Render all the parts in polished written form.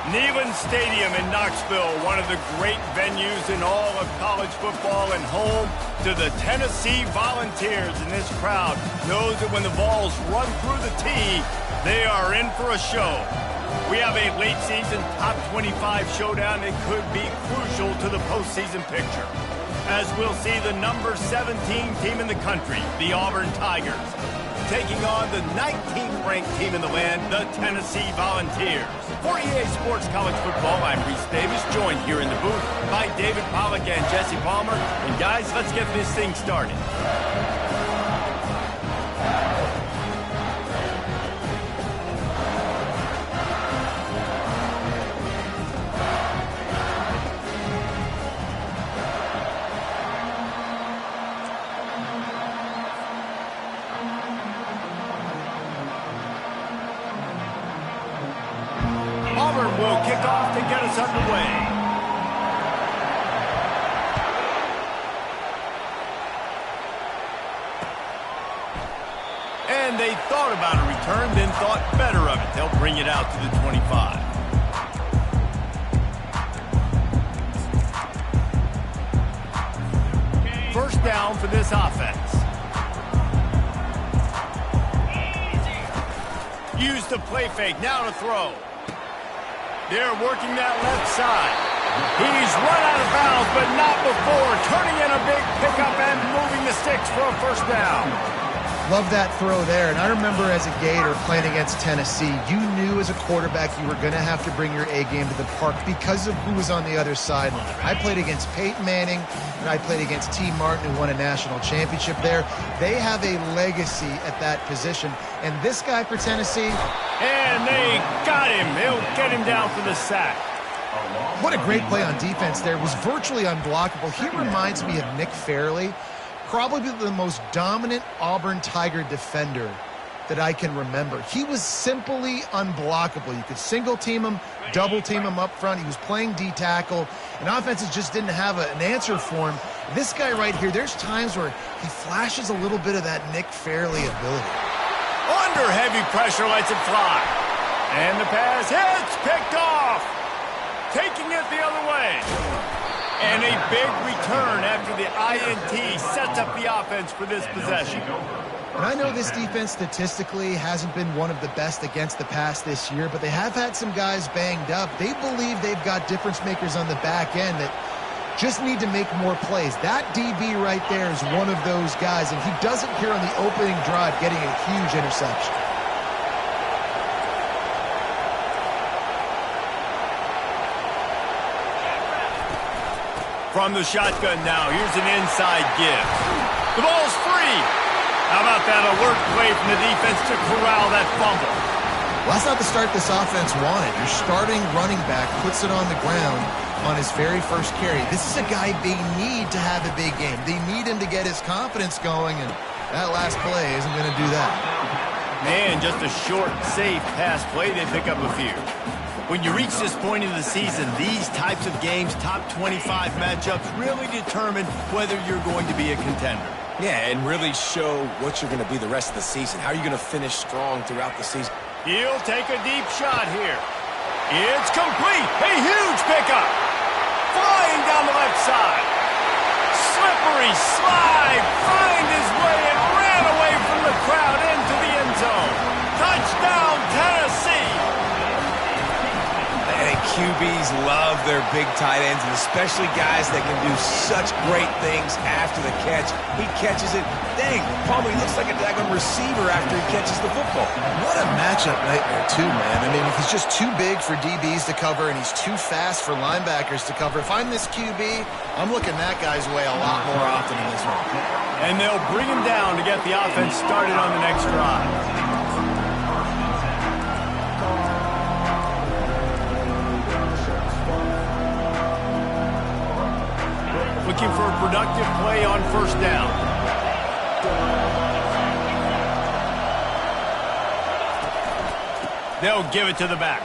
Neyland Stadium in Knoxville, one of the great venues in all of college football and home to the Tennessee Volunteers. And this crowd knows that when the balls run through the tee, they are in for a show. We have a late season top 25 showdown that could be crucial to the postseason picture, as we'll see the number 17 team in the country, the Auburn Tigers, taking on the 19th ranked team in the land, the Tennessee Volunteers. For EA Sports College Football, I'm Reese Davis, joined here in the booth by David Pollack and Jesse Palmer. And guys, let's get this thing started. Auburn will kick off to get us underway. And they thought about a return, then thought better of it. They'll bring it out to the 25. First down for this offense. Use the play fake, now to throw. They're working that left side. He's run out of bounds, but not before. Turning in a big pickup and moving the sticks for a first down. Love that throw there. And I remember as a Gator playing against Tennessee, you knew as a quarterback you were going to have to bring your A game to the park because of who was on the other sideline. I played against Peyton Manning, and I played against T. Martin, who won a national championship there. They have a legacy at that position. And this guy for Tennessee... And they got him. They'll get him down for the sack. What a great play on defense there. It was virtually unblockable. He reminds me of Nick Fairley, probably the most dominant Auburn Tiger defender that I can remember. He was simply unblockable. You could single team him, double team him up front. He was playing D-tackle, and offenses just didn't have an answer for him. This guy right here, there's times where he flashes a little bit of that Nick Fairley ability. Under heavy pressure, lets it fly. And the pass hits, picked off. Taking it the other way. And a big return after the INT sets up the offense for this possession. And I know this defense statistically hasn't been one of the best against the pass this year, but they have had some guys banged up. They believe they've got difference makers on the back end that just need to make more plays. That DB right there is one of those guys, and he does it here on the opening drive, getting a huge interception. From the shotgun now, here's an inside give. The ball's free. How about that alert play from the defense to corral that fumble? Well, that's not the start this offense wanted. Your starting running back puts it on the ground on his very first carry. This is a guy they need to have a big game. They need him to get his confidence going, and that last play isn't going to do that. Man, just a short, safe pass play. They pick up a few. When you reach this point in the season, these types of games, top 25 matchups, really determine whether you're going to be a contender. Yeah, and really show what you're going to be the rest of the season. How are you going to finish strong throughout the season? He'll take a deep shot here. It's complete. A huge pickup. Flying down the left side. Slippery slide. Find his way and ran away from the crowd into the end zone. Touchdown, Tennessee. And QBs love their big tight ends, and especially guys that can do such great things after the catch. He catches it. Dang, probably looks like a daggone receiver after he catches the football. What a matchup nightmare, too, man. I mean, he's just too big for DBs to cover, and he's too fast for linebackers to cover. If I'm this QB, I'm looking that guy's way a lot more often in this one. And they'll bring him down to get the offense started on the next drive. Looking for a productive play on first down. They'll give it to the back.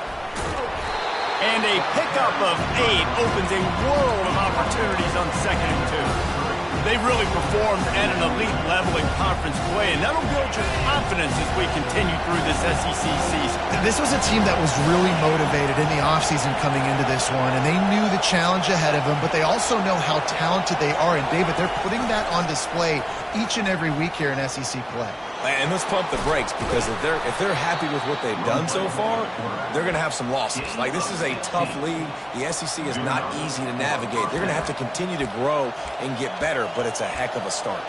And a pickup of 8 opens a world of opportunities on 2nd and 2. They've really performed at an elite level in conference play, and that'll build your confidence as we continue through this SEC season. This was a team that was really motivated in the offseason coming into this one, and they knew the challenge ahead of them, but they also know how talented they are. And, David, they're putting that on display each and every week here in SEC play. And let's pump the brakes, because if they're happy with what they've done so far, they're going to have some losses. Like, this is a tough league. The SEC is not easy to navigate. They're going to have to continue to grow and get better, but it's a heck of a start.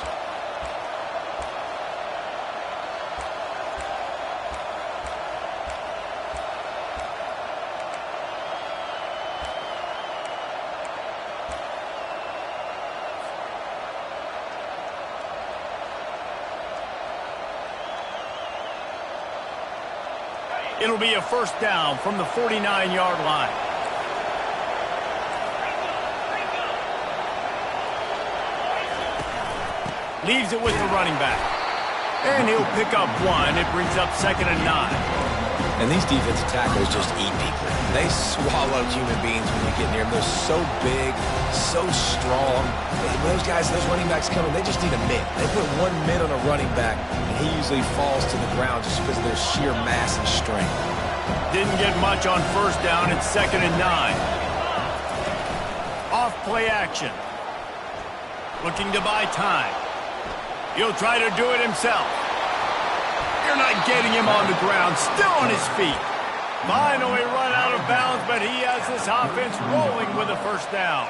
It'll be a first down from the 49-yard line. Leaves it with the running back. And he'll pick up one. It brings up 2nd and 9. And these defensive tackles just eat people. They swallow human beings when you get near them. They're so big, so strong. When those guys, those running backs come in, they just need a mid. They put one mid on a running back, and he usually falls to the ground just because of their sheer mass and strength. Didn't get much on first down. It's 2nd and 9. Off play action. Looking to buy time. He'll try to do it himself. You're not getting him on the ground. Still on his feet. Finally run out of bounds, but he has this offense rolling with a first down.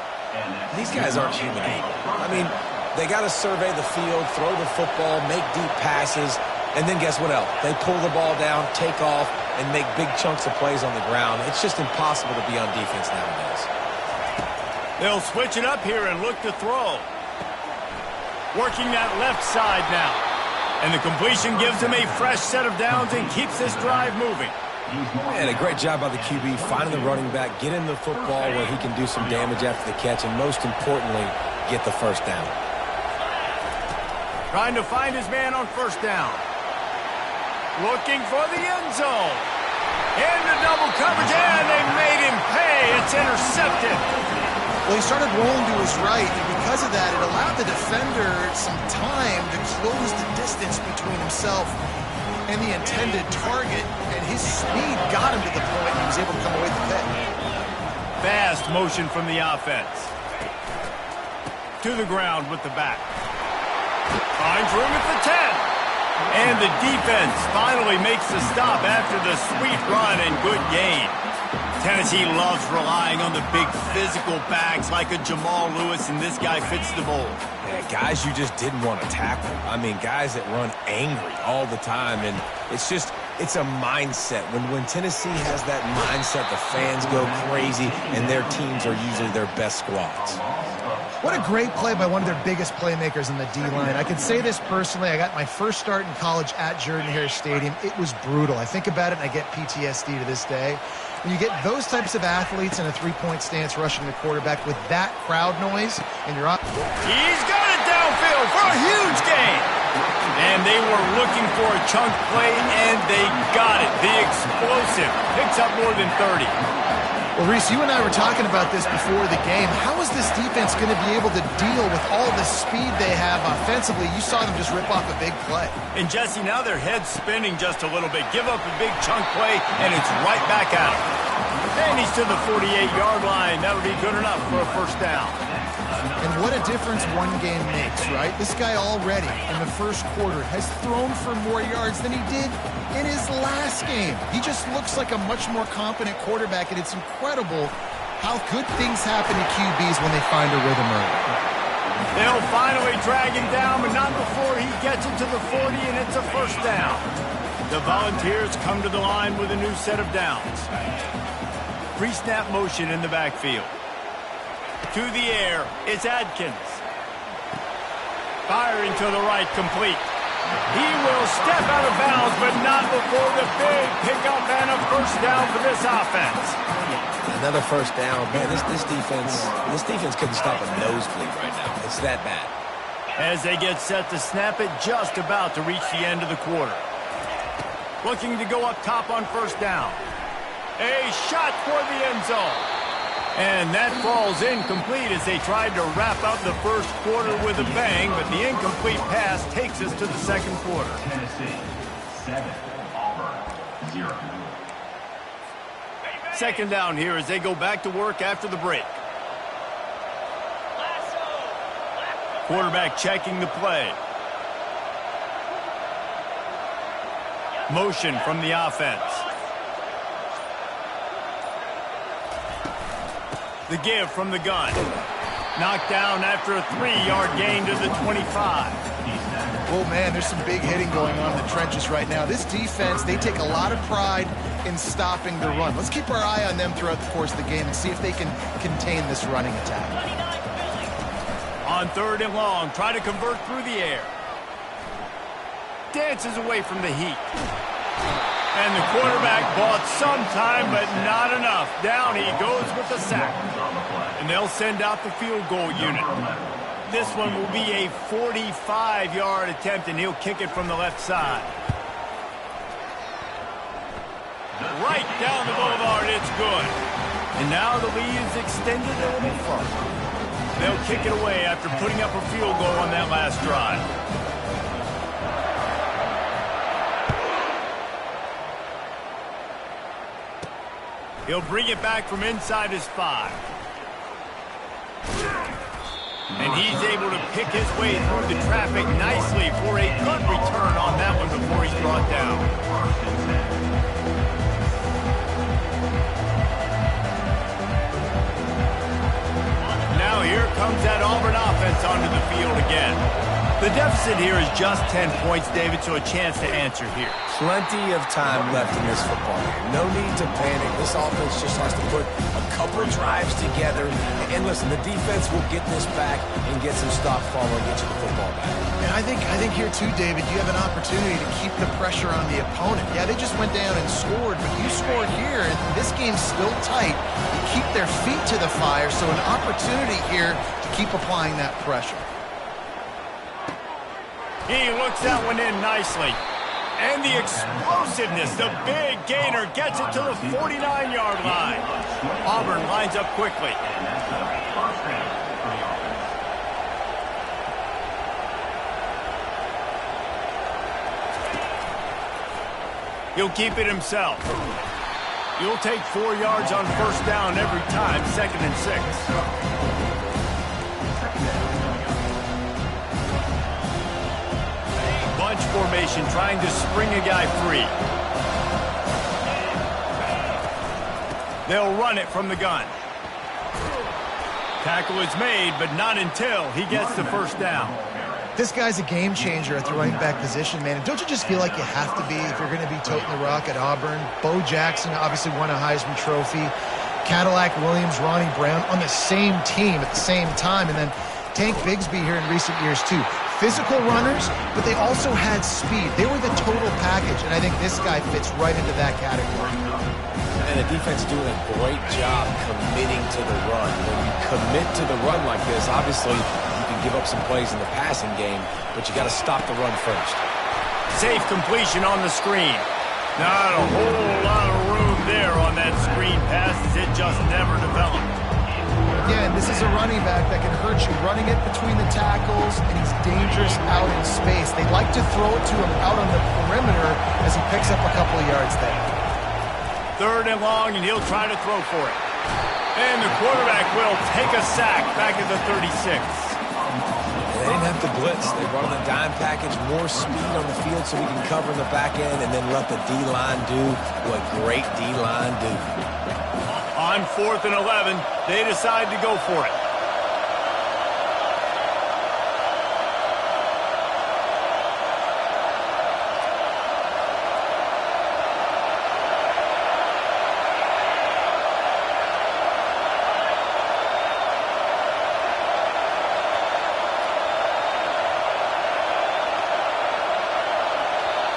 These guys aren't human beings. I mean, they got to survey the field, throw the football, make deep passes, and then guess what else? They pull the ball down, take off, and make big chunks of plays on the ground. It's just impossible to be on defense nowadays. They'll switch it up here and look to throw. Working that left side now. And the completion gives him a fresh set of downs and keeps this drive moving. And a great job by the QB, finding the running back, get him the football where he can do some damage after the catch, and most importantly, get the first down. Trying to find his man on first down. Looking for the end zone. Into double coverage, and they made him pay. It's intercepted. Well, he started rolling to his right, and because of that, it allowed the defender some time to close the distance between himself and the intended target, and his speed got him to the point he was able to come away with the pick. Fast motion from the offense. To the ground with the back. Finds room at the 10. And the defense finally makes the stop after the sweet run and good gain. Tennessee loves relying on the big physical backs like a Jamal Lewis, and this guy fits the mold. Yeah, guys you just didn't want to tackle. I mean, guys that run angry all the time, and it's a mindset. When Tennessee has that mindset, the fans go crazy, and their teams are usually their best squads. What a great play by one of their biggest playmakers in the D-line. I can say this personally. I got my first start in college at Jordan-Hare Stadium. It was brutal. I think about it, and I get PTSD to this day. When you get those types of athletes in a three-point stance rushing the quarterback with that crowd noise, and you're up. He's got it downfield for a huge gain. And they were looking for a chunk play, and they got it. The explosive picks up more than 30. Well, Reese, you and I were talking about this before the game. How is this defense going to be able to deal with all the speed they have offensively? You saw them just rip off a big play. And, Jesse, now their head's spinning just a little bit. Give up a big chunk play, and it's right back out. And he's to the 48-yard line. That'll be good enough for a first down. And what a difference one game makes, right? This guy already in the first quarter has thrown for more yards than he did in his last game. He just looks like a much more competent quarterback, and it's incredible how good things happen to QBs when they find a rhythm early. They'll finally drag him down, but not before he gets it to the 40, and it's a first down. The Volunteers come to the line with a new set of downs. Pre-snap motion in the backfield. To the air, it's Adkins. Firing to the right, complete. He will step out of bounds, but not before the big pickup and a first down for this offense. Another first down. Man, this defense couldn't stop a nosebleed right now. It's that bad. As they get set to snap it, just about to reach the end of the quarter. Looking to go up top on first down. A shot for the end zone. And that falls incomplete as they tried to wrap up the first quarter with a bang, but the incomplete pass takes us to the second quarter. Tennessee 7, Auburn 0. Second down here as they go back to work after the break. Quarterback checking the play. Motion from the offense. The give from the gun. Knocked down after a 3-yard gain to the 25. Oh, man, there's some big hitting going on in the trenches right now. This defense, they take a lot of pride in stopping the run. Let's keep our eye on them throughout the course of the game and see if they can contain this running attack. On 3rd and long, try to convert through the air. Dances away from the heat. And the quarterback bought some time, but not enough. Down he goes with the sack. And they'll send out the field goal unit. This one will be a 45-yard attempt, and he'll kick it from the left side. Right down the boulevard, it's good. And now the lead is extended a little further. They'll kick it away after putting up a field goal on that last drive. He'll bring it back from inside his 5. And he's able to pick his way through the traffic nicely for a good return on that one before he's brought down. Now here comes that Auburn offense onto the field again. The deficit here is just 10 points, David, so a chance to answer here. Plenty of time left in this football game. No need to panic. This offense just has to put a couple drives together. And listen, the defense will get this back and get some stop follow and get you the football back. And I think here too, David, you have an opportunity to keep the pressure on the opponent. Yeah, they just went down and scored, but you scored here, and this game's still tight. You keep their feet to the fire, so an opportunity here to keep applying that pressure. He looks that one in nicely. And the explosiveness, the big gainer gets it to the 49-yard line. Auburn lines up quickly. He'll keep it himself. He'll take 4 yards on first down every time, 2nd and 6. Bunch formation, trying to spring a guy free. They'll run it from the gun. Tackle is made, but not until he gets the first down. This guy's a game changer at the running back position, man. And don't you just feel like you have to be if you're going to be toting the rock at Auburn? Bo Jackson obviously won a Heisman Trophy. Cadillac Williams, Ronnie Brown on the same team at the same time. And then Tank Bigsby here in recent years, too. Physical runners, but they also had speed. They were the total package, and I think this guy fits right into that category. And the defense is doing a great job committing to the run. When you commit to the run like this, obviously you can give up some plays in the passing game, but you got to stop the run first. Safe completion on the screen. Not a whole lot of room there on that screen pass as it just never developed. Again, this is a running back that can hurt you, running it between the tackles, and he's dangerous out in space. They like to throw it to him out on the perimeter as he picks up a couple of yards there. 3rd and long, and he'll try to throw for it. And the quarterback will take a sack back at the 36. They didn't have to blitz. They brought in the dime package, more speed on the field so we can cover in the back end and then let the D-line do what great D-line do. On 4th and 11, they decide to go for it.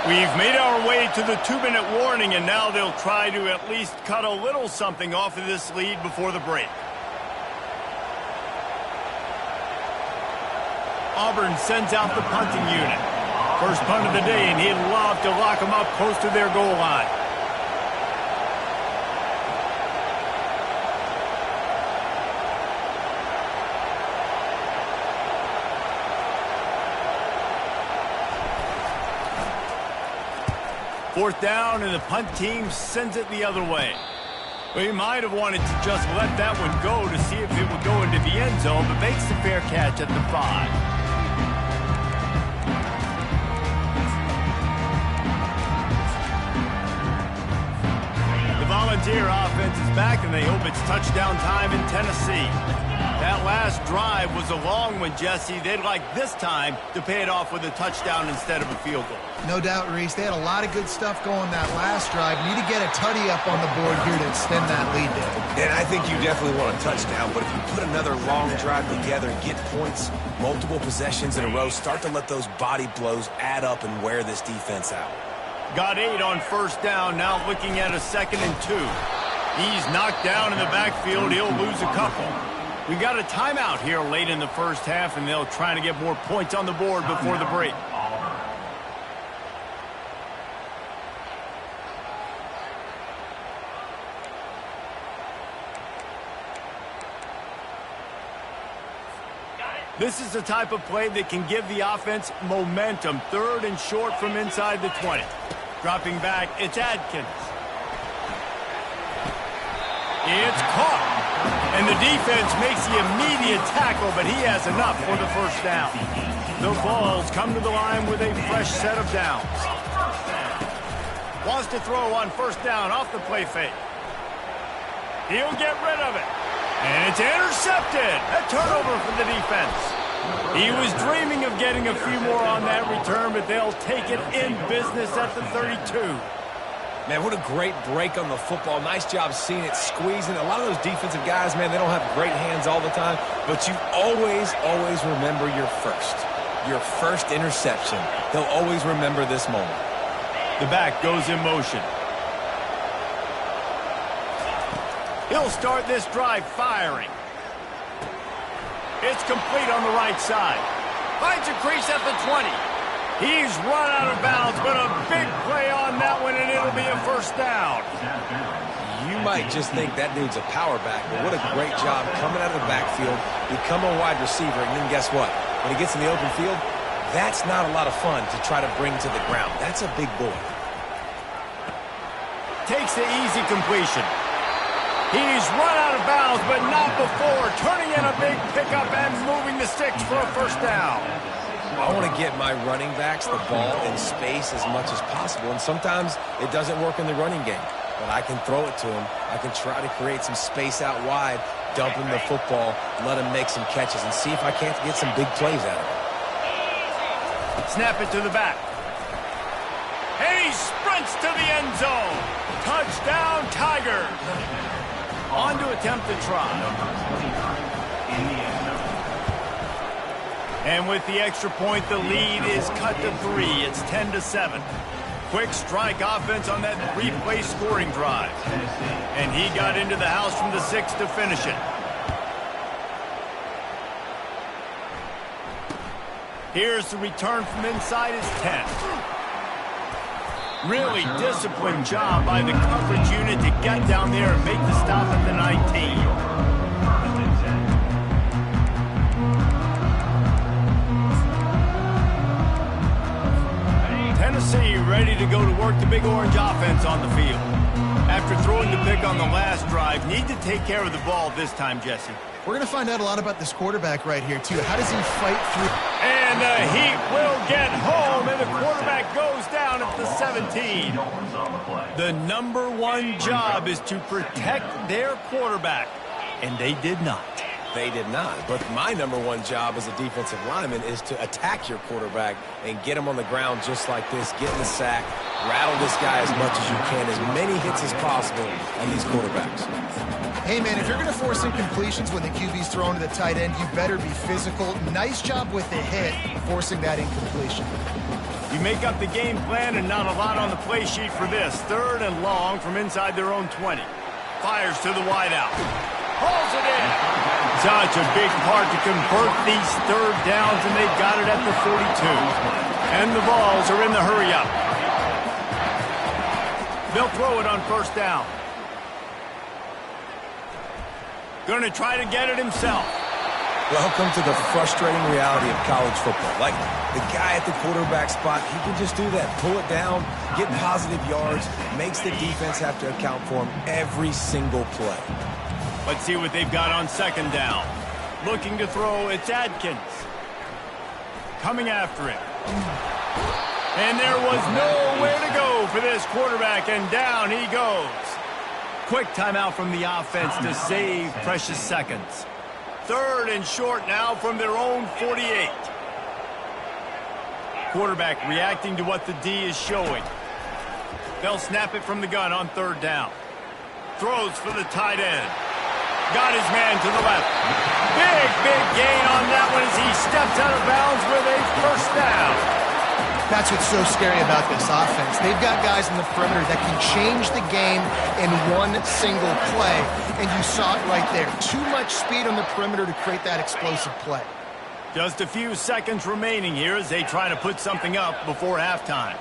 We've made our way to the 2-minute warning, and now they'll try to at least cut a little something off of this lead before the break. Auburn sends out the punting unit. First punt of the day, and he'd love to lock them up close to their goal line. 4th down, and the punt team sends it the other way. Well, he might have wanted to just let that one go to see if it would go into the end zone, but makes the fair catch at the 5. Volunteer offense is back, and they hope it's touchdown time in Tennessee. That last drive was a long one, Jesse. They'd like this time to pay it off with a touchdown instead of a field goal. No doubt, Reese. They had a lot of good stuff going that last drive. Need to get a tutty up on the board here to extend that lead there. And I think you definitely want a touchdown, but if you put another long drive together, get points, multiple possessions in a row, start to let those body blows add up and wear this defense out. Got 8 on 1st down, now looking at a 2nd and 2. He's knocked down in the backfield. He'll lose a couple. We got a timeout here late in the 1st half, and they'll try to get more points on the board before the break. This is the type of play that can give the offense momentum. 3rd and short from inside the 20. Dropping back, it's Adkins. It's caught. And the defense makes the immediate tackle, but he has enough for the 1st down. The Vols come to the line with a fresh set of downs. Wants to throw on 1st down off the play fake. He'll get rid of it. And it's intercepted. A turnover for the defense. He was dreaming of getting a few more on that return, but they'll take it in business at the 32. Man, what a great break on the football. Nice job seeing it, squeezing. A lot of those defensive guys, man, they don't have great hands all the time, but you always remember your first interception. They'll always remember this moment. The back goes in motion. He'll start this drive firing. It's complete on the right side. Finds a crease at the 20. He's run out of bounds, but a big play on that one, and it'll be a 1st down. You might just think that dude's a power back, but what a great job coming out of the backfield, become a wide receiver, and then guess what? When he gets in the open field, that's not a lot of fun to try to bring to the ground. That's a big boy. Takes the easy completion. He's run out of bounds, but not before. Turning in a big pickup and moving the sticks for a 1st down. I want to get my running backs the ball in space as much as possible, and sometimes it doesn't work in the running game. But I can throw it to him. I can try to create some space out wide, dump him the football, let him make some catches, and see if I can't get some big plays out of it. Snap it to the back. And he sprints to the end zone. Touchdown, Tigers. On to attempt the try. And with the extra point, the lead is cut to 3. It's 10-7. Quick strike offense on that 3-play scoring drive. And he got into the house from the 6 to finish it. Here's the return from inside his 10. Really disciplined job by the coverage unit to get down there and make the stop at the 19. Tennessee ready to go to work the Big Orange offense on the field. After throwing the pick on the last drive, need to take care of the ball this time, Jesse. We're going to find out a lot about this quarterback right here, too. How does he fight through? And the heat will get home, and the quarterback goes down at the 17. The #1 job is to protect their quarterback, and they did not. They did not. But my #1 job as a defensive lineman is to attack your quarterback and get him on the ground just like this, get in the sack, rattle this guy as much as you can, as many hits as possible on these quarterbacks. Hey, man, if you're going to force incompletions when the QB's thrown to the tight end, you better be physical. Nice job with the hit, forcing that incompletion. You make up the game plan and not a lot on the play sheet for this. 3rd and long from inside their own 20. Fires to the wideout. Hauls it in. Such a big part to convert these 3rd downs, and they've got it at the 42. And the Vols are in the hurry-up. They'll throw it on 1st down. Going to try to get it himself. Welcome to the frustrating reality of college football. Like, the guy at the quarterback spot, he can just do that. Pull it down, get positive yards, makes the defense have to account for him every single play. Let's see what they've got on second down. Looking to throw, it's Adkins. Coming after it. And there was nowhere to go for this quarterback, and down he goes. Quick timeout from the offense to save precious seconds. Third and short now from their own 48. Quarterback reacting to what the D is showing. They'll snap it from the gun on third down. Throws for the tight end. Got his man to the left. Big gain on that one as he steps out of bounds with a first down. That's what's so scary about this offense. They've got guys in the perimeter that can change the game in one single play, and you saw it right there. Too much speed on the perimeter to create that explosive play. Just a few seconds remaining here as they try to put something up before halftime.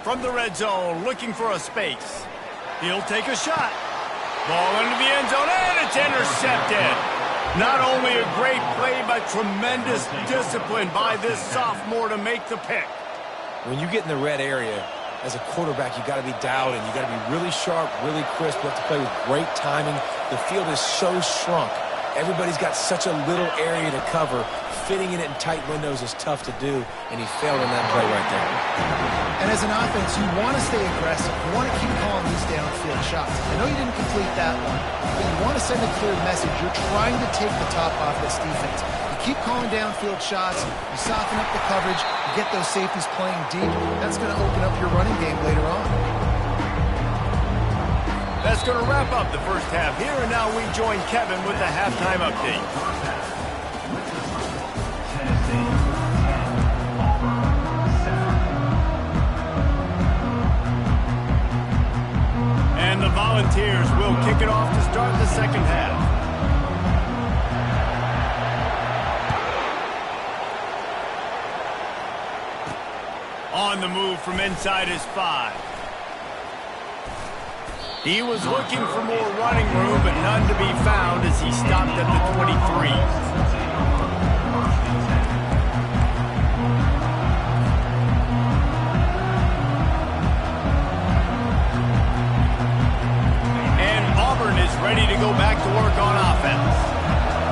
From the red zone, looking for a space. He'll take a shot. Ball into the end zone, and it's intercepted. Not only a great play, but tremendous discipline by this sophomore to make the pick. When you get in the red area, as a quarterback, you got to be dialed in. You got to be really sharp, really crisp. You have to play with great timing. The field is so shrunk. Everybody's got such a little area to cover. Fitting in it in tight windows is tough to do, and he failed in that play right there. And as an offense, you want to stay aggressive. You want to keep calling these downfield shots. I know you didn't complete that one, but you want to send a clear message. You're trying to take the top off this defense. You keep calling downfield shots. You soften up the coverage. You get those safeties playing deep. That's going to open up your running game later on. That's going to wrap up the first half here, and now we join Kevin with the halftime update. And the Volunteers will kick it off to start the second half. On the move from inside his 5. He was looking for more running room, but none to be found as he stopped at the 23. And Auburn is ready to go back to work on offense.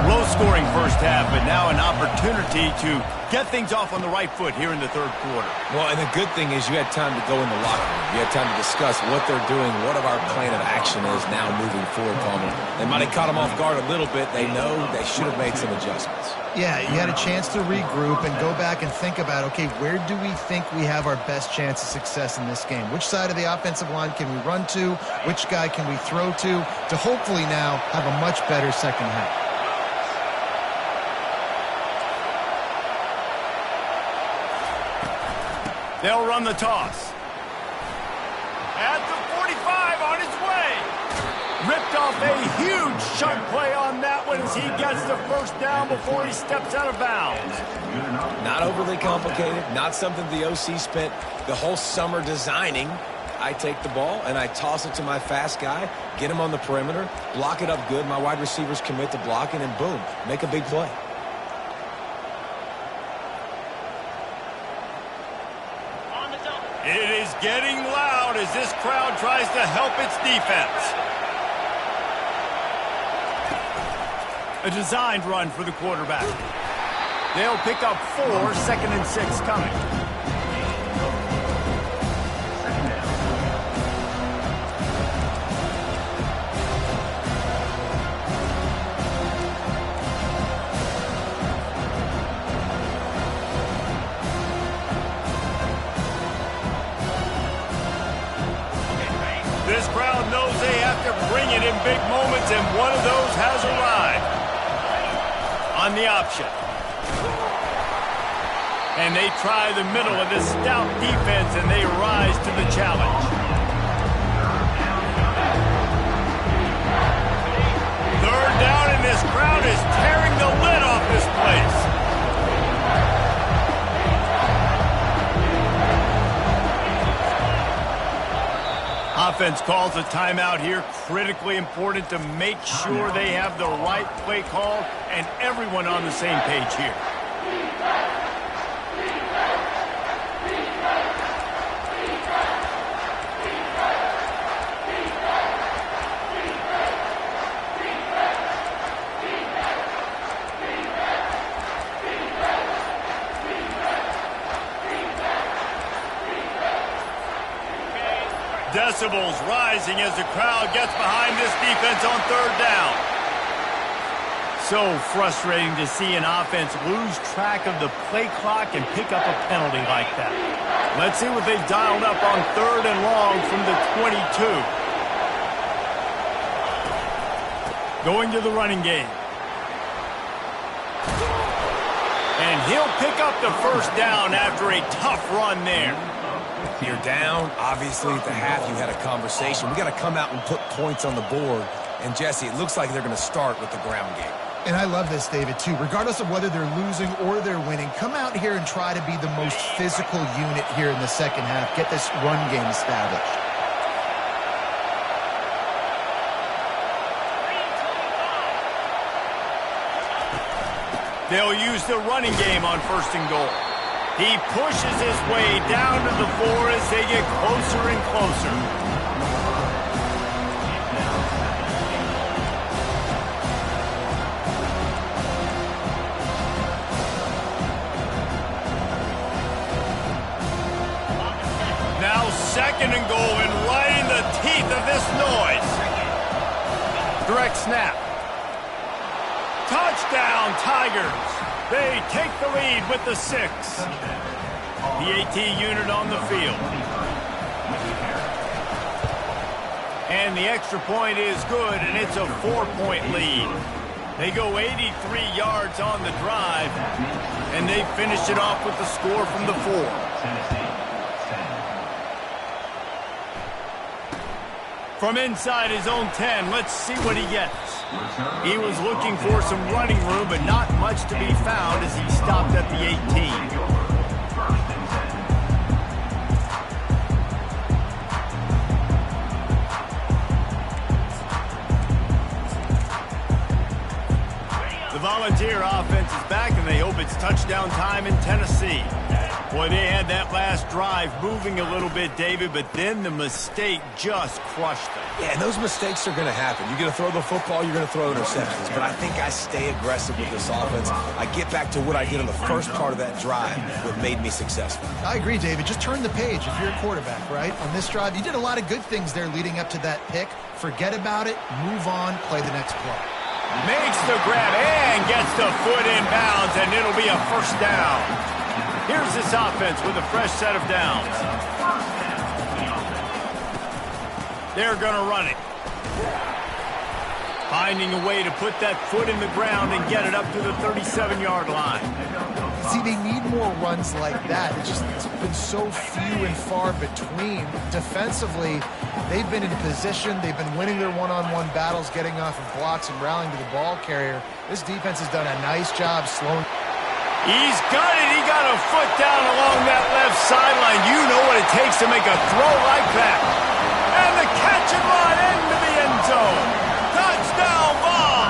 Low-scoring first half, but now an opportunity to get things off on the right foot here in the third quarter. Well, and the good thing is you had time to go in the locker room. You had time to discuss what they're doing, what our plan of action is now moving forward, Palmer. They might have caught them off guard a little bit. They know they should have made some adjustments. Yeah, you had a chance to regroup and go back and think about, okay, where do we think we have our best chance of success in this game? Which side of the offensive line can we run to? Which guy can we throw to hopefully now have a much better second half? They'll run the toss. At the 45 on his way. Ripped off a huge chunk play on that one as he gets the first down before he steps out of bounds. Not overly complicated, not something the OC spent the whole summer designing. I take the ball and I toss it to my fast guy, get him on the perimeter, block it up good. My wide receivers commit to blocking, and boom, make a big play. It is getting loud as this crowd tries to help its defense. A designed run for the quarterback. They'll pick up 4, 2nd and 6 coming. This crowd knows they have to bring it in big moments, and one of those has arrived. On the option. And they try the middle of this stout defense, and they rise to the challenge. Third down, and this crowd is tearing the lid off this place. defense calls a timeout here. Critically important to make sure they have the right play call and everyone on the same page here. Decibels rising as the crowd gets behind this defense on third down. So frustrating to see an offense lose track of the play clock and pick up a penalty like that. Let's see what they've dialed up on third and long from the 22. Going to the running game. And he'll pick up the first down after a tough run there. You're down. Obviously, at the half, you had a conversation. We got to come out and put points on the board. And, Jesse, it looks like they're going to start with the ground game. And I love this, David, too. Regardless of whether they're losing or they're winning, come out here and try to be the most physical unit here in the second half. Get this run game established. They'll use the running game on first and goal. He pushes his way down to the floor as they get closer and closer. Now second and goal and right in the teeth of this noise. Direct snap. Touchdown, Tigers. They take the lead with the 6. The AT unit on the field. And the extra point is good, and it's a 4-point lead. They go 83 yards on the drive, and they finish it off with the score from the 4. From inside his own 10, let's see what he gets. He was looking for some running room, but not much to be found as he stopped at the 18. The Volunteer offense is back, and they hope it's touchdown time in Tennessee. Boy, they had that last drive moving a little bit, David, but then the mistake just crushed them. Yeah, and those mistakes are going to happen. You're going to throw the football, you're going to throw interceptions. But I think I stay aggressive with this offense. I get back to what I did in the first part of that drive, what made me successful. I agree, David. Just turn the page if you're a quarterback, right? On this drive, you did a lot of good things there leading up to that pick. Forget about it, move on, play the next play. Makes the grab and gets the foot in bounds, and it'll be a first down. Here's this offense with a fresh set of downs. They're going to run it. Finding a way to put that foot in the ground and get it up to the 37-yard line. See, they need more runs like that. It's been so few and far between. Defensively, they've been in position. They've been winning their one-on-one battles, getting off of blocks and rallying to the ball carrier. This defense has done a nice job slowing. He's got it. He got a foot down along that left sideline. You know what it takes to make a throw like that. And the catch and run into the end zone. Touchdown, ball.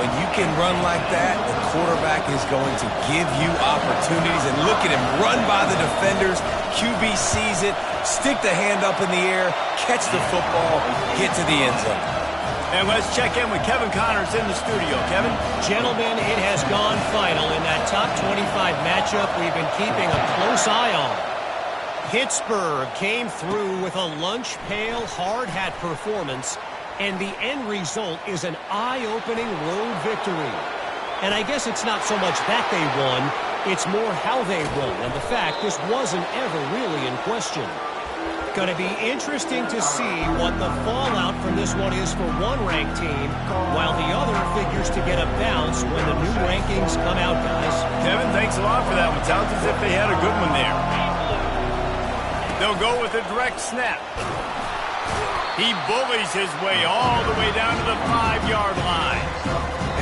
When you can run like that, the quarterback is going to give you opportunities. And look at him run by the defenders. QB sees it, stick the hand up in the air, catch the football, get to the end zone. And let's check in with Kevin Connors in the studio. Kevin? Gentlemen, it has gone final in that top 25 matchup we've been keeping a close eye on. Pittsburgh came through with a lunch pail hard hat performance, and the end result is an eye-opening road victory. And I guess it's not so much that they won, it's more how they won, and the fact this wasn't ever really in question. Going to be interesting to see what the fallout from this one is for one ranked team, while the other figures to get a bounce when the new rankings come out, guys. Kevin, thanks a lot for that one. Sounds as if they had a good one there. They'll go with a direct snap. He bullies his way all the way down to the 5-yard line.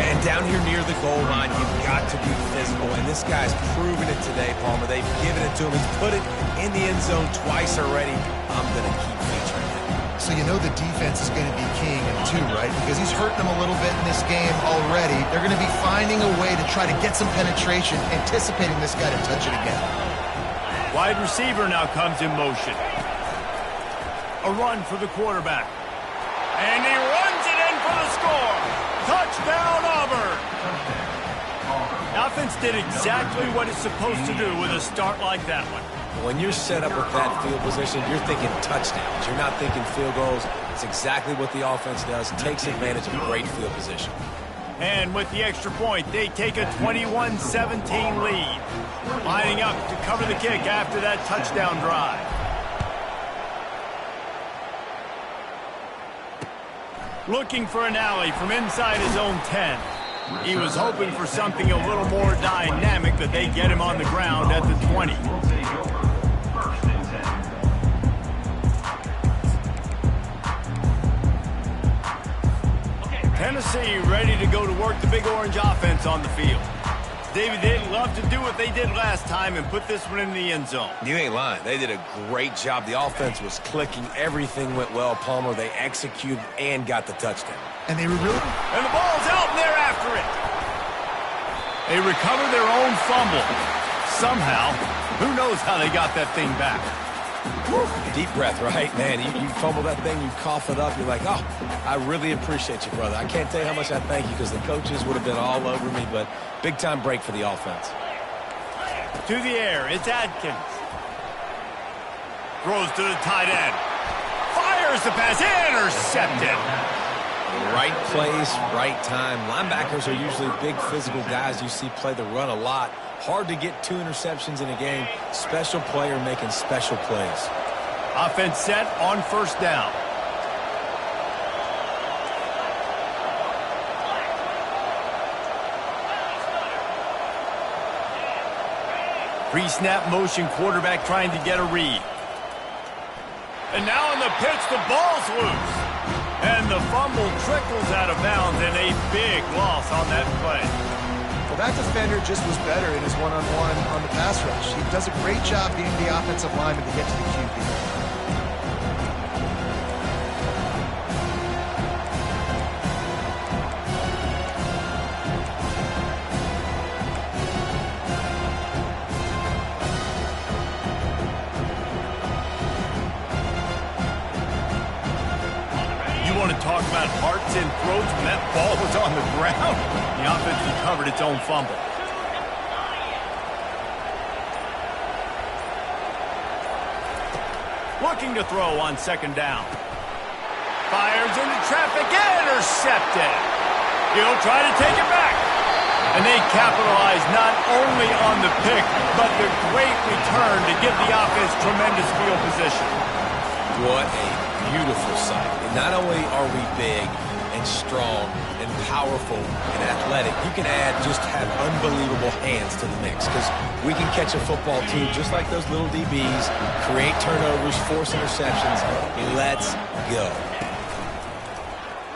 And down here near the goal line, you've got to be physical. And this guy's proven it today, Palmer. They've given it to him. He's put it in the end zone twice already. I'm going to keep featuring him. So you know the defense is going to be keying him too, right? Because he's hurting them a little bit in this game already. They're going to be finding a way to try to get some penetration, anticipating this guy to touch it again. Wide receiver now comes in motion. A run for the quarterback. And he runs it in for the score. Touchdown, Auburn. The offense did exactly what it's supposed to do with a start like that one. When you're set up with that field position, you're thinking touchdowns. You're not thinking field goals. It's exactly what the offense does. Takes advantage of a great field position. And with the extra point, they take a 21-17 lead. Lining up to cover the kick after that touchdown drive. Looking for an alley from inside his own 10. He was hoping for something a little more dynamic, but they get him on the ground at the 20. Tennessee ready to go to work the Big Orange offense on the field. David, they'd love to do what they did last time and put this one in the end zone. You ain't lying. They did a great job. The offense was clicking. Everything went well, Palmer. They executed and got the touchdown. And they were really... And the ball's out, and they're after it. They recover their own fumble. Somehow, who knows how they got that thing back. Woo. Deep breath, right? Man, you fumble that thing, you cough it up, you're like, oh, I really appreciate you, brother. I can't tell you how much I thank you because the coaches would have been all over me, but big-time break for the offense. To the air, it's Adkins. Throws to the tight end. Fires the pass, intercepted. Right place, right time. Linebackers are usually big physical guys you see play the run a lot. Hard to get 2 interceptions in a game. Special player making special plays. Offense set on first down. Pre-snap motion, quarterback trying to get a read. And now in the pitch, the ball's loose. And the fumble trickles out of bounds, and a big loss on that play. Well, that defender just was better in his one-on-one on the pass rush. He does a great job being the offensive lineman to get to the QB. Talk about hearts and throats when that ball was on the ground. The offense recovered its own fumble. Looking to throw on second down. Fires into traffic, intercepted. He'll try to take it back. And they capitalize not only on the pick, but the great return to give the offense tremendous field position. What a beautiful sight. And not only are we big and strong and powerful and athletic, you can just have unbelievable hands to the mix because we can catch a football too, just like those little DBs, create turnovers, force interceptions. Let's go.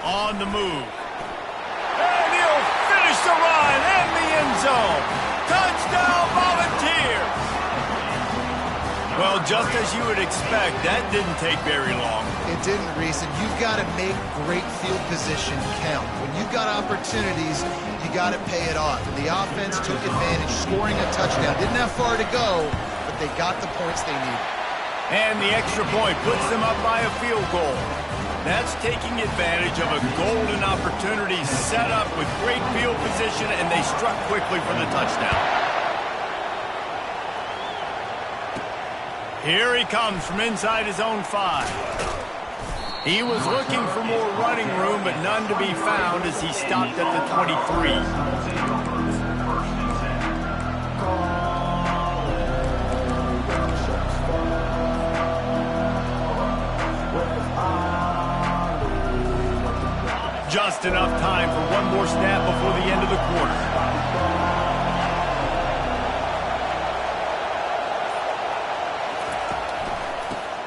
On the move. And he'll finish the run in the end zone. Touchdown, Volunteers! Well, just as you would expect, that didn't take very long. It didn't, Reese, and you've got to make great field position count. When you've got opportunities, you got to pay it off. And the offense took advantage, scoring a touchdown. Didn't have far to go, but they got the points they needed. And the extra point puts them up by a field goal. That's taking advantage of a golden opportunity set up with great field position, and they struck quickly for the touchdown. Here he comes from inside his own 5. He was looking for more running room, but none to be found as he stopped at the 23. Just enough time for one more snap before the end of the quarter.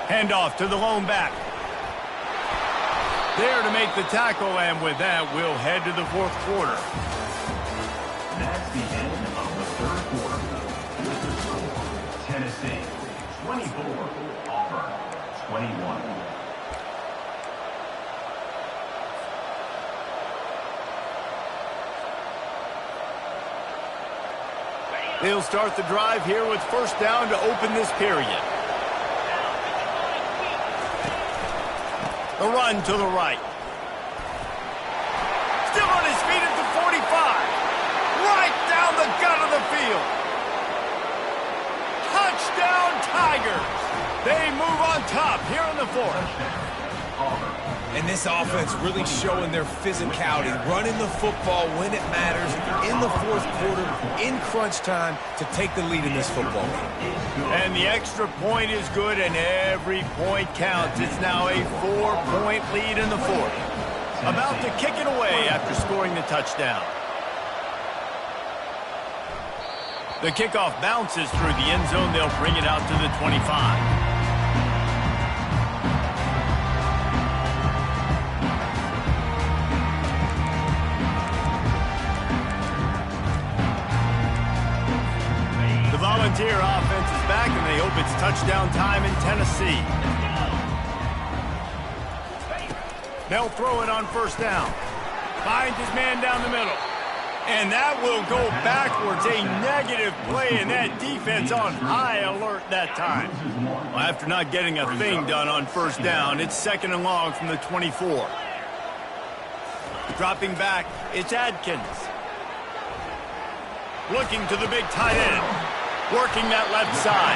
Handoff to the lone back. there to make the tackle, and with that, we'll head to the fourth quarter. That's the end of the third quarter. With the score, Tennessee 24, Auburn 21. They'll start the drive here with first down to open this period. The run to the right. Still on his feet at the 45. Right down the gut of the field. Touchdown Tigers. They move on top here in the fourth. And this offense really showing their physicality, running the football when it matters, in the fourth quarter, in crunch time, to take the lead in this football game. And the extra point is good, and every point counts. It's now a 4-point lead in the fourth. About to kick it away after scoring the touchdown. The kickoff bounces through the end zone. They'll bring it out to the 25. The Volunteer offense is back, and they hope it's touchdown time in Tennessee. They'll throw it on first down. Finds his man down the middle. And that will go backwards. A negative play, and that defense on high alert that time. Well, after not getting a thing done on first down, it's second and long from the 24. Dropping back, it's Adkins. Looking to the big tight end. Working that left side.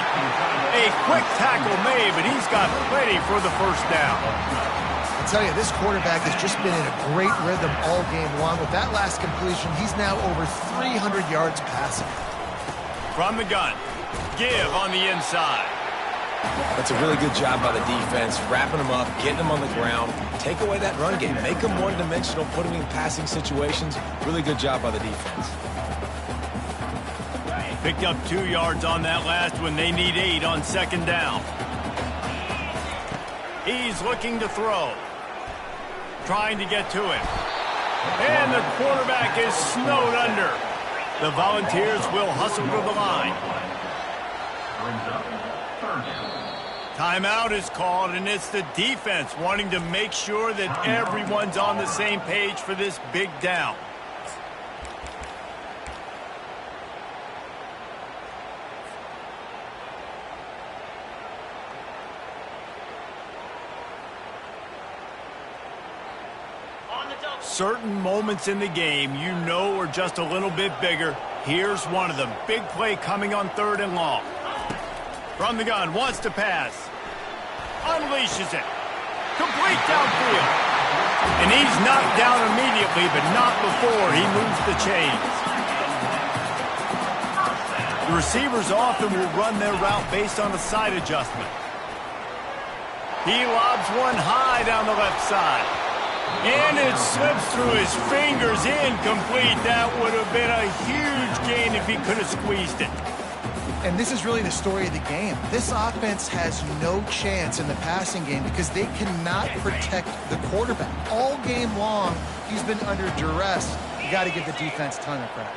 A quick tackle made, but he's got plenty for the first down. I tell you, this quarterback has just been in a great rhythm all game long. With that last completion, he's now over 300 yards passing. From the gun, give on the inside. That's a really good job by the defense, wrapping them up, getting them on the ground, take away that run game, make them one-dimensional, put them in passing situations. Really good job by the defense. Picked up 2 yards on that last one. They need 8 on second down. He's looking to throw. Trying to get to him. And the quarterback is snowed under. The Volunteers will hustle to the line. Timeout is called, and it's the defense wanting to make sure that everyone's on the same page for this big down. Certain moments in the game you know are just a little bit bigger. Here's one of them. Big play coming on third and long. From the gun, wants to pass. Unleashes it. Complete downfield. And he's knocked down immediately, but not before he moves the chains. The receivers often will run their route based on a side adjustment. He lobs one high down the left side. And it slips through his fingers, incomplete. That would have been a huge gain if he could have squeezed it. And this is really the story of the game. This offense has no chance in the passing game because they cannot protect the quarterback. All game long, he's been under duress. You got to give the defense a ton of credit.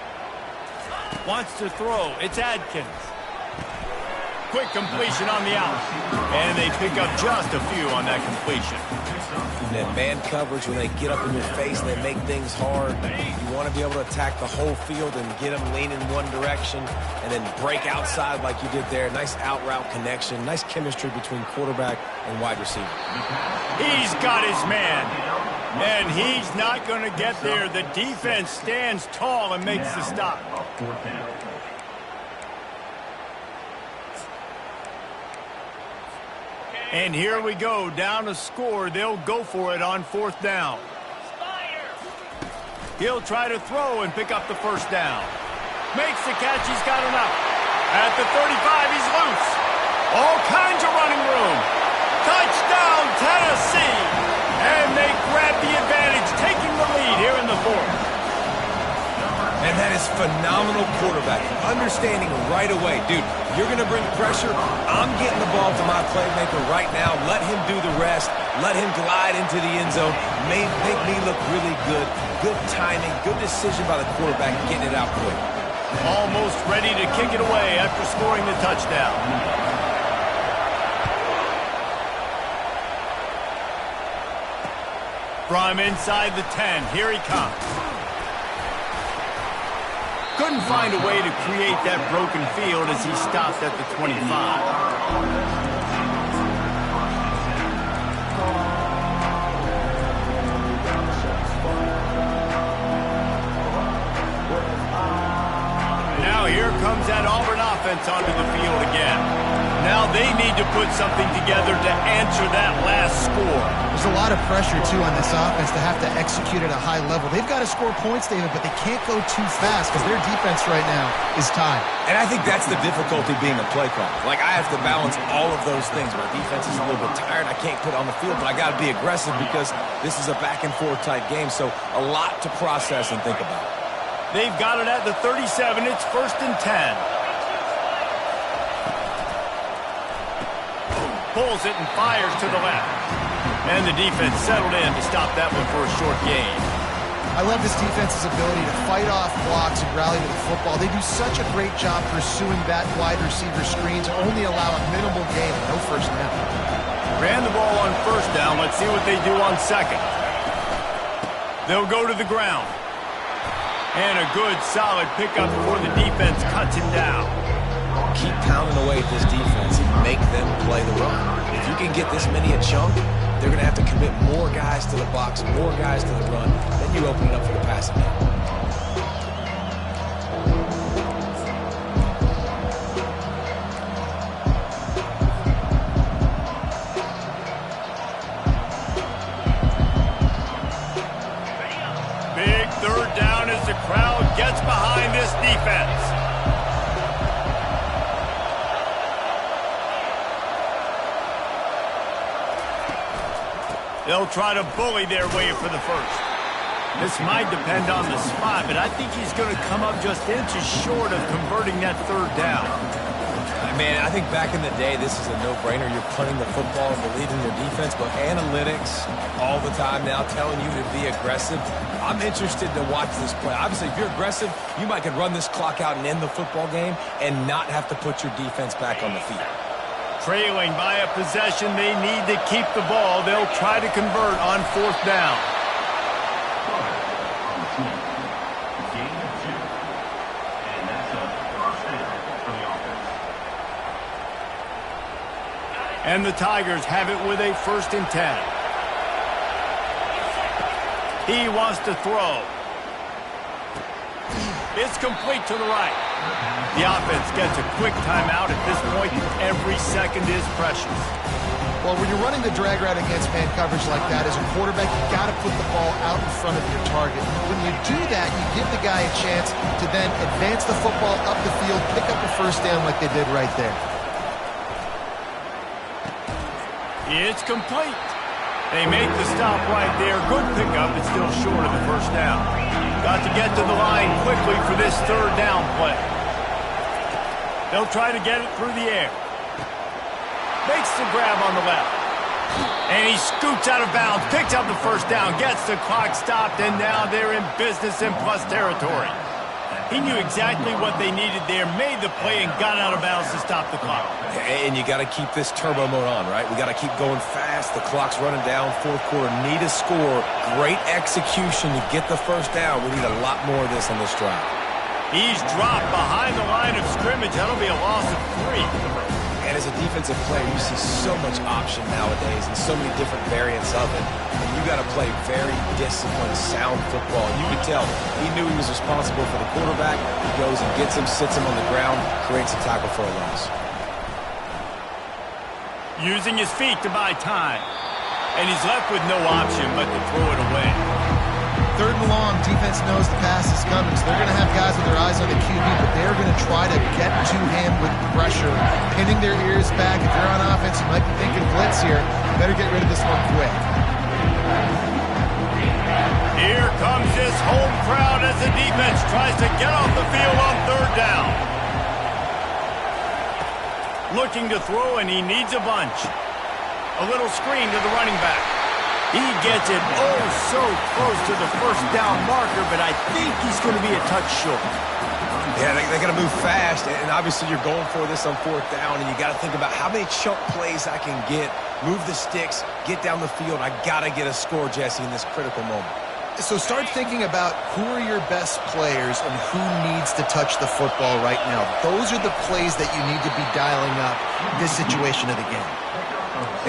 Wants to throw. It's Adkins. Quick completion on the out. And they pick up just a few on that completion. And then man coverage, when they get up in your face and they make things hard, you want to be able to attack the whole field and get them leaning one direction and then break outside like you did there. Nice out route connection. Nice chemistry between quarterback and wide receiver. He's got his man. And he's not going to get there. The defense stands tall and makes the stop. And here we go, down a score. They'll go for it on fourth down. He'll try to throw and pick up the first down. Makes the catch, he's got enough. At the 35, he's loose. All kinds of running room. Touchdown, Tennessee. And they grab the advantage, taking the lead here in the fourth. And that is phenomenal quarterbacking. Understanding right away, dude, you're going to bring pressure. I'm getting the ball to my playmaker right now. Let him do the rest. Let him glide into the end zone. Make me look really good. Good timing, good decision by the quarterback getting it out quick. Almost ready to kick it away after scoring the touchdown. From inside the 10, here he comes. Couldn't find a way to create that broken field as he stopped at the 25. Here comes that Auburn offense onto the field again. Now they need to put something together to answer that last score. There's a lot of pressure, too, on this offense to have to execute at a high level. They've got to score points, David, but they can't go too fast because their defense right now is tied. And I think that's the difficulty being a play caller. Like, I have to balance all of those things. My defense is a little bit tired. I can't put it on the field, but I got to be aggressive because this is a back-and-forth type game, so a lot to process and think about. They've got it at the 37. It's 1st and 10. Pulls it and fires to the left. And the defense settled in to stop that one for a short gain. I love this defense's ability to fight off blocks and rally to the football. They do such a great job pursuing that wide receiver screen to only allow a minimal gain, no first down. Ran the ball on first down. Let's see what they do on second. They'll go to the ground. And a good, solid pickup before the defense cuts him down. Keep pounding away at this defense and make them play the run. If you can get this many a chunk, they're going to have to commit more guys to the box, more guys to the run. Then you open it up for the passing game. As the crowd gets behind this defense. They'll try to bully their way for the first. This might depend on the spot, but I think he's going to come up just inches short of converting that third down. Man, I think back in the day, this is a no-brainer. You're punting the football and believing your defense, but analytics all the time now telling you to be aggressive. I'm interested to watch this play. Obviously, if you're aggressive, you might could run this clock out and end the football game and not have to put your defense back on the field. Trailing by a possession, they need to keep the ball. They'll try to convert on fourth down. And the Tigers have it with a 1st and 10. He wants to throw. It's complete to the right. The offense gets a quick timeout at this point. Every second is precious. Well, when you're running the drag route against man coverage like that, as a quarterback, you got to put the ball out in front of your target. When you do that, you give the guy a chance to then advance the football up the field, pick up a first down like they did right there. It's complete. They make the stop right there. Good pickup, but still short of the first down. Got to get to the line quickly for this third down play. They'll try to get it through the air. Makes the grab on the left. And he scoots out of bounds, picks up the first down, gets the clock stopped, and now they're in business in plus territory. He knew exactly what they needed there, made the play, and got out of bounds to stop the clock. And you got to keep this turbo mode on, right? We got to keep going fast. The clock's running down. Fourth quarter, need a score. Great execution to get the first down. We need a lot more of this on this drive. He's dropped behind the line of scrimmage. That'll be a loss of 3. And as a defensive player, you see so much option nowadays and so many different variants of it. And you got to play very disciplined, sound football. And you could tell he knew he was responsible for the quarterback. He goes and gets him, sits him on the ground, creates a tackle for a loss. Using his feet to buy time. And he's left with no option but to throw it away. Third and long, defense knows the pass is coming, so they're going to have guys with their eyes on the QB, but they're going to try to get to him with pressure, pinning their ears back. If you're on offense, you might be thinking blitz here. You better get rid of this one quick. Here comes this home crowd as the defense tries to get off the field on third down. Looking to throw, and he needs a bunch. A little screen to the running back. He gets it so close to the first down marker, but I think he's going to be a touch short. Yeah, they got to move fast, and obviously you're going for this on 4th down, and you got to think about how many chunk plays I can get, move the sticks, get down the field. I got to get a score, Jesse, in this critical moment. So start thinking about who are your best players and who needs to touch the football right now. Those are the plays that you need to be dialing up this situation of the game.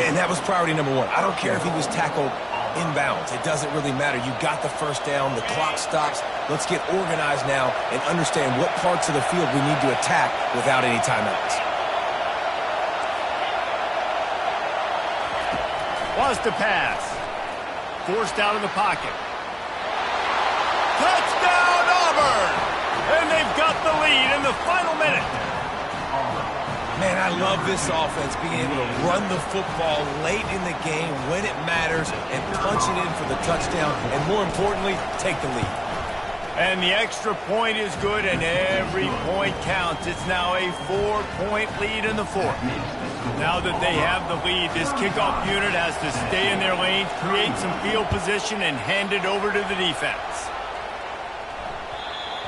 And that was priority number 1. I don't care if he was tackled inbounds. It doesn't really matter. You got the first down. The clock stops. Let's get organized now and understand what parts of the field we need to attack without any timeouts. Wants to pass. Forced out of the pocket. Touchdown, Auburn! And they've got the lead in the final minute. Man, I love this offense, being able to run the football late in the game when it matters and punch it in for the touchdown, and more importantly, take the lead. And the extra point is good, and every point counts. It's now a 4-point lead in the 4th. Now that they have the lead, this kickoff unit has to stay in their lanes, create some field position, and hand it over to the defense.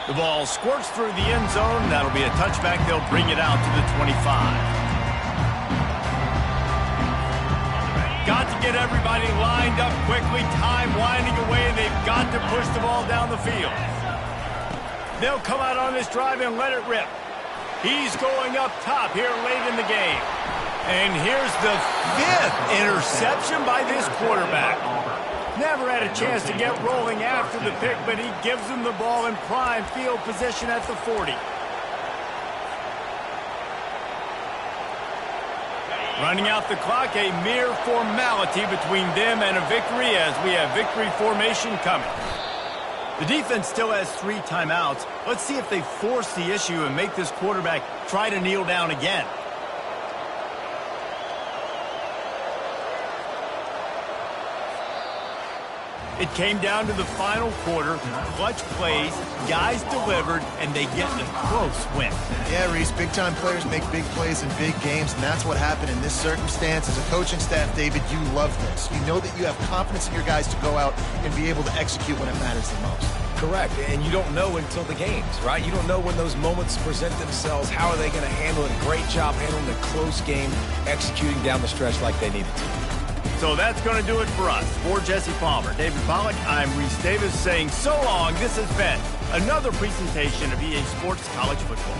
The ball squirts through the end zone. That'll be a touchback. They'll bring it out to the 25. Got to get everybody lined up quickly. Time winding away. They've got to push the ball down the field. They'll come out on this drive and let it rip. He's going up top here late in the game. And here's the 5th interception by this quarterback. Never had a chance to get rolling after the pick, but he gives them the ball in prime field position at the 40. Running out the clock, a mere formality between them and a victory as we have victory formation coming. The defense still has 3 timeouts. Let's see if they force the issue and make this quarterback try to kneel down again. It came down to the final quarter. Clutch plays, guys delivered, and they get a close win. Yeah, Reese, big-time players make big plays in big games, and that's what happened in this circumstance. As a coaching staff, David, you love this. You know that you have confidence in your guys to go out and be able to execute when it matters the most. Correct, and you don't know until the games, right? You don't know when those moments present themselves. How are they going to handle it? Great job handling a close game, executing down the stretch like they needed to. So that's going to do it for us. For Jesse Palmer, David Pollack, I'm Reese Davis saying so long. This has been another presentation of EA Sports College Football.